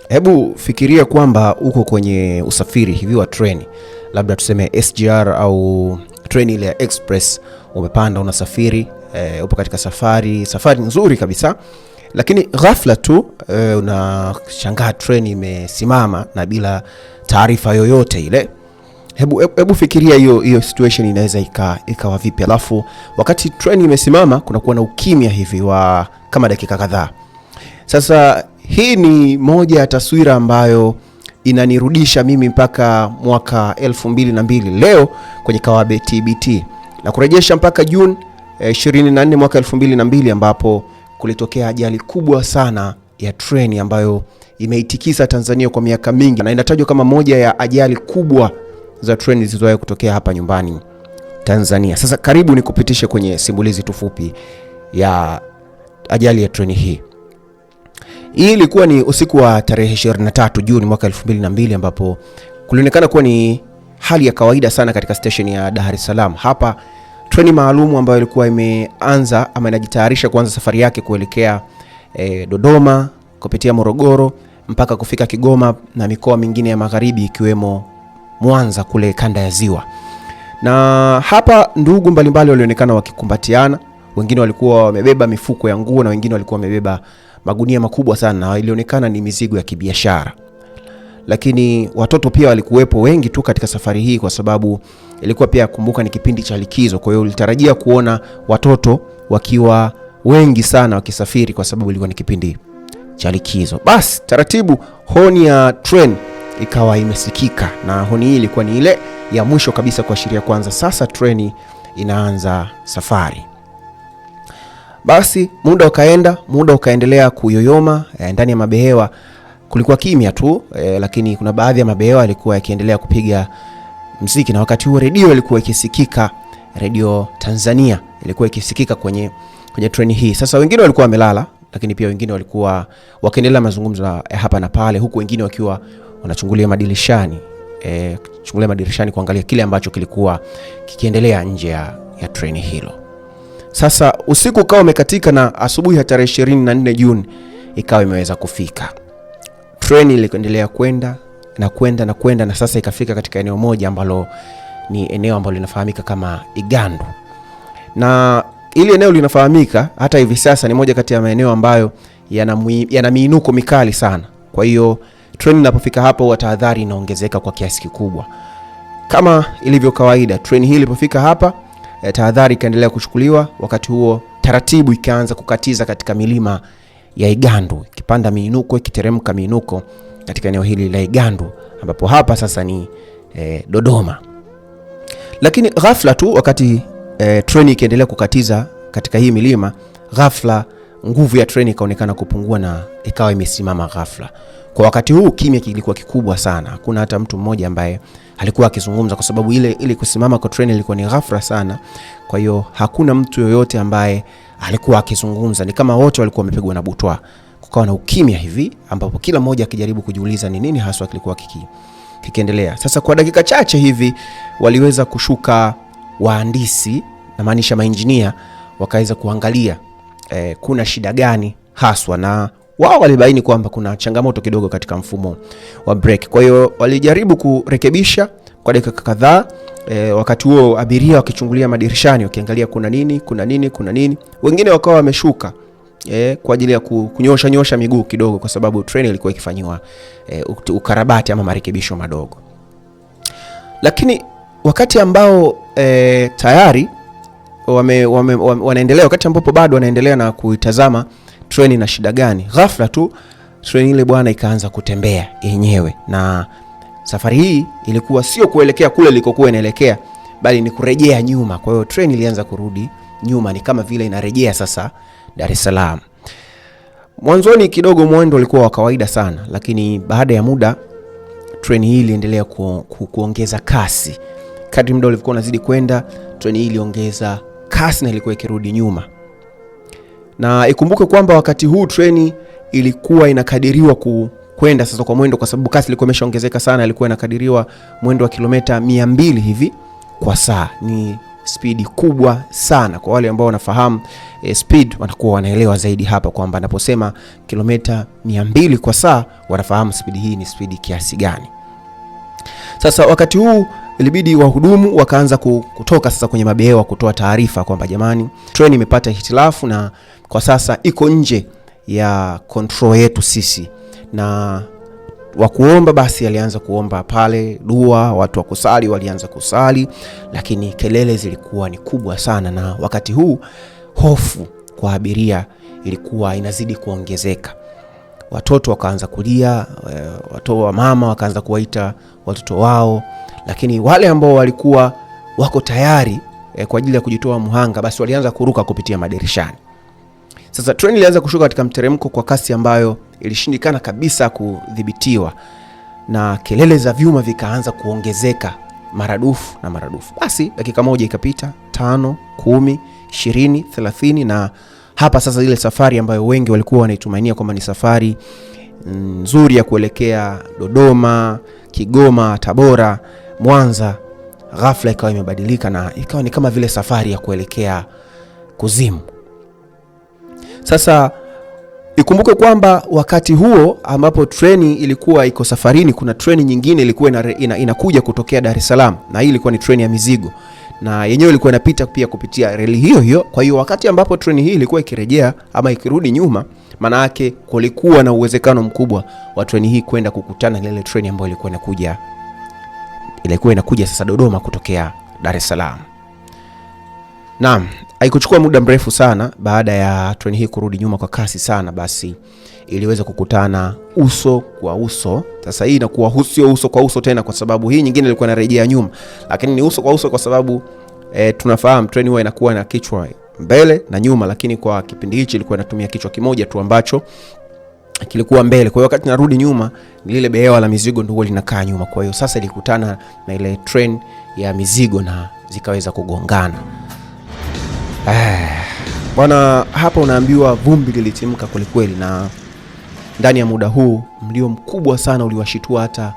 Hebu fikiria kwamba uko kwenye usafiri hivi wa treni, labda tuseme SGR au treni ile ya express. Umepanda unasafiri, upo katika safari nzuri kabisa, lakini ghafla tu unashangaa treni imesimama na bila taarifa yoyote ile. Hebu fikiria hiyo situation inaweza ikawa vipi? Alafu wakati treni imesimama kuna kuwa na ukimya hivi wa kama dakika kadhaa. Sasa hii ni moja ya taswira ambayo inanirudisha mimi mpaka mwaka 2002 leo kwenye Kawabe TBT, na kurejesha mpaka June 24 mwaka 2002 ambapo kulitokea ajali kubwa sana ya treni ambayo imeitikisa Tanzania kwa miaka mingi na inatajwa kama moja ya ajali kubwa za treni zilizowahi kutokea hapa nyumbani Tanzania. Sasa karibu nikupitishe kwenye simulizi tufupi ya ajali ya treni hii. Hii ilikuwa ni usiku wa tarehe 23 Juni mwaka 2002 ambapo kulionekana kuwa ni hali ya kawaida sana katika station ya Dar es Salaam. Hapa treni maalum ambayo ilikuwa imeanza ama inajitayarisha kuanza safari yake kuelekea Dodoma kupitia Morogoro mpaka kufika Kigoma na mikoa mingine ya magharibi ikiwemo Mwanza kule kanda ya Ziwa. Na hapa ndugu mbalimbali walionekana wakikumbatiana, wengine walikuwa wamebeba mifuko ya nguo na wengine walikuwa wamebeba magunia makubwa sana, na ilionekana ni mizigo ya kibiashara. Lakini watoto pia walikuwepo wengi tu katika safari hii kwa sababu ilikuwa pia, kumbuka, ni kipindi cha likizo. Kwa hiyo ulitarajia kuona watoto wakiwa wengi sana wakisafiri kwa sababu ilikuwa ni kipindi cha likizo. Basi taratibu honi ya train ikawa imesikika, na honi hii ilikuwa ni ile ya mwisho kabisa kuashiria kwanza sasa treni inaanza safari. Basi muda ukaendelea kuyoyoma. Ndani ya mabehewa kulikuwa kimya tu, lakini kuna baadhi ya mabehewa yalikuwa yakiendelea kupiga muziki, na wakati huo redio ilikuwa ikisikika, Radio Tanzania ilikuwa ikisikika kwenye treni hii. Sasa wengine walikuwa wamelala, lakini pia wengine walikuwa wakiendelea mazungumzo hapa na pale, huku wengine wakiwa wanachungulia madirishani, kuangalia kile ambacho kilikuwa kikiendelea nje ya treni hilo. Sasa usiku ukawa umekatika na asubuhi ya tarehe 24 Juni ikawa imeweza kufika. Treni iliendelea kwenda na sasa ikafika katika eneo moja ambalo ni eneo ambalo linafahamika kama Igandu. Na ili eneo linafahamika hata hivi sasa ni moja kati ya maeneo ambayo yana miinuko mikali sana. Kwa hiyo treni inapofika hapo tahadhari inaongezeka kwa kiasi kikubwa. Kama ilivyo kawaida, treni hii ilipofika hapa tahadhari ikaendelea kuchukuliwa. Wakati huo taratibu ikaanza kukatiza katika milima ya Igandu, ikipanda miinuko, ikiteremka miinuko katika eneo hili la Igandu, ambapo hapa sasa ni Dodoma. Lakini ghafla tu wakati treni ikiendelea kukatiza katika hii milima, ghafla nguvu ya treni ikaonekana kupungua na ikawa imesimama ghafla. Kwa wakati huu kimya kilikuwa kikubwa sana. Hakuna hata mtu mmoja ambaye alikuwa akizungumza kwa sababu ile kusimama kwa treni ilikuwa ni ghafla sana. Kwa hiyo hakuna mtu yoyote ambaye alikuwa akizungumza. Ni kama wote walikuwa wamepigwa na butwa. Kukawa na ukimya hivi ambapo kila mmoja akijaribu kujiuliza ni nini haswa kilikuwa kikiendelea. Sasa kwa dakika chache hivi waliweza kushuka wahandisi, na maanisha maengineer, wakaweza kuangalia kuna shida gani haswa, na wao walibaini kwamba kuna changamoto kidogo katika mfumo wa brake. Kwa hiyo walijaribu kurekebisha kwa dakika kadhaa. Wakati huo abiria wakichungulia madirishani wakiangalia kuna nini. Wengine wakawa wameshuka kwa ajili ya kunyosha miguu kidogo kwa sababu treni ilikuwa ikifanywa ukarabati ama marekebisho madogo. Lakini wakati ambao tayari wanaendelea, wakati ambapo bado wanaendelea na kuitazama treni na shida gani, ghafla tu treni ile bwana ikaanza kutembea yenyewe. Na safari hii ilikuwa sio kuelekea kule ilikokuwa inaelekea, bali ni kurejea nyuma. Kwa hiyo treni ilianza kurudi nyuma, ni kama vile inarejea sasa Dar es Salaam. Mwanzoni kidogo mwendo ulikuwa wa kawaida sana, lakini baada ya muda treni hii iliendelea kuongeza kasi. Kadri muda ulivyokuwa unazidi kwenda, treni hii iliongeza kasi na ilikuwa ikirudi nyuma. Na ikumbuke kwamba wakati huu treni ilikuwa inakadiriwa kwenda sasa kwa mwendo, kwa sababu kasi ilikuwa imeshaongezeka sana, ilikuwa inakadiriwa mwendo wa kilomita 200 hivi kwa saa. Ni spidi kubwa sana. Kwa wale ambao wanafahamu speed wanakuwa wanaelewa zaidi hapa kwamba anaposema kilomita 200 kwa saa wanafahamu spidi hii ni spidi kiasi gani. Sasa wakati huu ilibidi wahudumu wakaanza kutoka sasa kwenye mabehewa kutoa taarifa kwamba jamani, treni imepata hitilafu na kwa sasa iko nje ya control yetu sisi. Na wa kuomba basi alianza kuomba pale dua, watu wa kusali walianza kusali, lakini kelele zilikuwa ni kubwa sana. Na wakati huu hofu kwa abiria ilikuwa inazidi kuongezeka. Watoto wakaanza kulia, watoto wa mama wakaanza kuwaita watoto wao, lakini wale ambao walikuwa wako tayari kwa ajili ya kujitoa muhanga basi walianza kuruka kupitia madirishani. Sasa treni ilianza kushuka katika mteremko kwa kasi ambayo ilishindikana kabisa kudhibitiwa, na kelele za vyuma vikaanza kuongezeka maradufu na maradufu. Basi dakika moja ikapita, 5, 10, 20, 30, na hapa sasa ile safari ambayo wengi walikuwa wanaitumainia kwamba ni safari nzuri ya kuelekea Dodoma, Kigoma, Tabora, Mwanza, ghafla ikawa imebadilika na ikawa ni kama vile safari ya kuelekea kuzimu. Sasa ikumbuke kwamba wakati huo ambapo treni ilikuwa iko safarini, kuna treni nyingine ilikuwa inakuja kutokea Dar es Salaam, na hii ilikuwa ni treni ya mizigo, na yenyewe ilikuwa inapita pia kupitia reli hiyo hiyo. Kwa hiyo wakati ambapo treni hii ilikuwa ikirejea ama ikirudi nyuma, maana yake kulikuwa na uwezekano mkubwa wa treni hii kwenda kukutana na ile treni ambayo ilikuwa inakuja sasa Dodoma kutokea Dar es Salaam. Naam, haikuchukua muda mrefu sana baada ya treni hii kurudi nyuma kwa kasi sana, basi iliweza kukutana uso kwa uso. Sasa hii inakuwa sio uso kwa uso tena kwa sababu hii nyingine ilikuwa inarejea nyuma, lakini ni uso kwa uso kwa sababu tunafahamu treni huwa inakuwa na kichwa mbele na nyuma, lakini kwa kipindi hichi ilikuwa inatumia kichwa kimoja tu ambacho kilikuwa mbele. Kwa hiyo wakati narudi nyuma, lile behewa la mizigo ndio linakaa nyuma. Kwa hiyo sasa ilikutana na ile train ya mizigo na zikaweza kugongana. Bwana, hapa unaambiwa vumbi lilitimka kweli, na ndani ya muda huu mlio mkubwa sana uliwashitua hata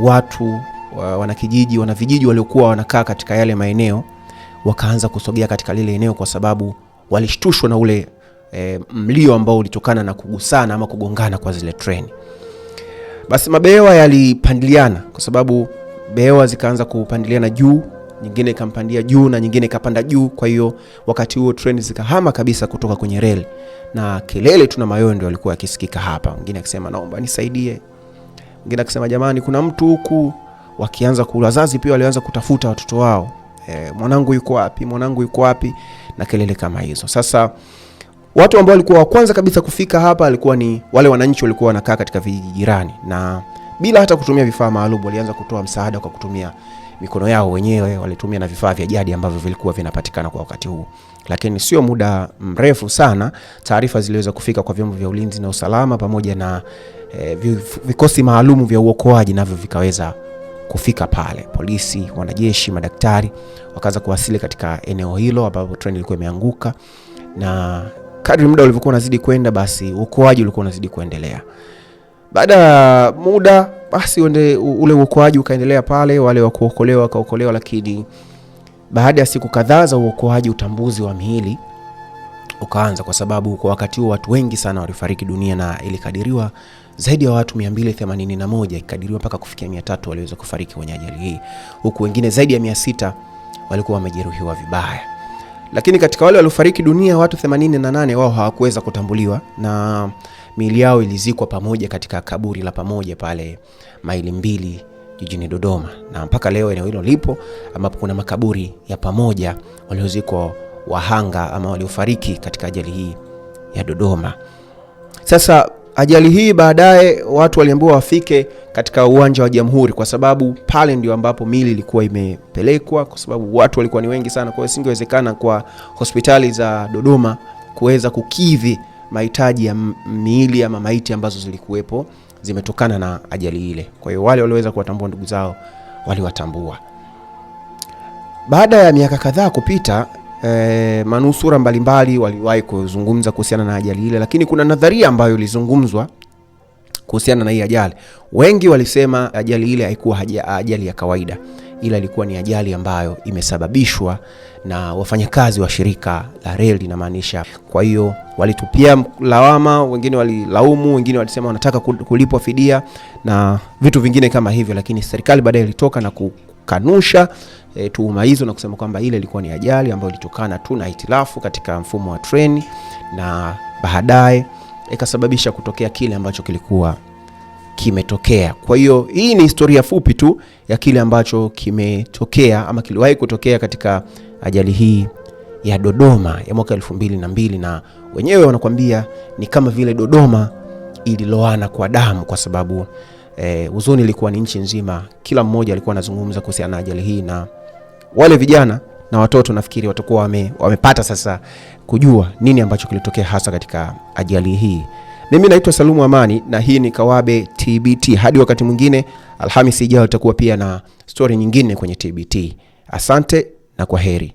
watu wanakijiji, wanavijiji waliokuwa wanakaa katika yale maeneo. Wakaanza kusogea katika lile eneo kwa sababu walishtushwa na ule mlio ambao ulitokana na kugusana ama kugongana kwa zile treni. Basi mabehewa yalipandiliana kwa sababu behewa zikaanza kupandiliana juu, nyingine ikampandia juu na nyingine ikapanda juu. Kwa hiyo wakati huo treni zikahama kabisa kutoka kwenye reli, na kelele tuna mayondo yalikuwa yakisikika hapa. Mwingine akisema naomba nisaidie, mwingine akisema jamani kuna mtu huku. Wakianza wazazi pia walianza kutafuta watoto wao, mwanangu yuko wapi, mwanangu yuko wapi, na kelele kama hizo. Sasa watu ambao walikuwa wa kwanza kabisa kufika hapa walikuwa ni wale wananchi walikuwa wanakaa katika vijiji jirani, na bila hata kutumia vifaa maalum walianza kutoa msaada kwa kutumia mikono yao wenyewe. Walitumia na vifaa vya jadi ambavyo vilikuwa vinapatikana kwa wakati huu. Lakini sio muda mrefu sana taarifa ziliweza kufika kwa vyombo vya ulinzi na usalama pamoja na vikosi maalum vya uokoaji, navyo vikaweza kufika pale. Polisi, wanajeshi, madaktari wakaanza kuwasili katika eneo hilo ambapo treni ilikuwa imeanguka, na kadri muda ulivyokuwa unazidi kwenda basi uokoaji ulikuwa unazidi kuendelea. Baada ya muda basi ule uokoaji ukaendelea pale, wale wa kuokolewa wakaokolewa, lakini baada ya siku kadhaa za uokoaji utambuzi wa miili ukaanza, kwa sababu kwa wakati huo watu wengi sana walifariki dunia, na ilikadiriwa zaidi ya watu 281, ikadiriwa mpaka kufikia 300 waliweza kufariki kwenye ajali hii, huku wengine zaidi ya 600 walikuwa wamejeruhiwa vibaya. Lakini katika wale waliofariki dunia watu 88 wao hawakuweza kutambuliwa, na miili yao ilizikwa pamoja katika kaburi la pamoja pale maili 2 jijini Dodoma, na mpaka leo eneo hilo lipo ambapo kuna makaburi ya pamoja waliozikwa wahanga ama waliofariki katika ajali hii ya Dodoma. Sasa ajali hii baadaye watu waliambiwa wafike katika uwanja wa Jamhuri, kwa sababu pale ndio ambapo miili ilikuwa imepelekwa, kwa sababu watu walikuwa ni wengi sana. Kwa hiyo singewezekana kwa hospitali za Dodoma kuweza kukidhi mahitaji ya miili ama maiti ambazo zilikuwepo zimetokana na ajali ile. Kwa hiyo wale waliweza kuwatambua ndugu zao waliwatambua. Baada ya miaka kadhaa kupita, manusura mbalimbali waliwahi kuzungumza kuhusiana na ajali ile, lakini kuna nadharia ambayo ilizungumzwa kuhusiana na hii ajali. Wengi walisema ajali ile haikuwa ajali ya kawaida. ila ilikuwa ni ajali ambayo imesababishwa na wafanyakazi wa shirika la reli inamaanisha. Kwa hiyo walitupia lawama, wengine walilaumu, wengine walisema wanataka kulipwa fidia na vitu vingine kama hivyo, lakini serikali baadaye ilitoka na kukanusha tuhuma hizo na kusema kwamba ile ilikuwa ni ajali ambayo ilitokana tu na hitilafu katika mfumo wa treni na baadaye ikasababisha kutokea kile ambacho kilikuwa kimetokea. Kwa hiyo hii ni historia fupi tu ya kile ambacho kimetokea ama kiliwahi kutokea katika ajali hii ya Dodoma ya mwaka 2002, na wenyewe wanakuambia ni kama vile Dodoma ililoana kwa damu, kwa sababu huzuni ilikuwa ni nchi nzima. Kila mmoja alikuwa anazungumza kuhusiana na ajali hii, na wale vijana na watoto nafikiri watakuwa wamepata sasa kujua nini ambacho kilitokea hasa katika ajali hii. Mimi naitwa Salumu Amani na hii ni Kawabe TBT. Hadi wakati mwingine, Alhamisi ijayo tutakuwa pia na story nyingine kwenye TBT. Asante na kwaheri.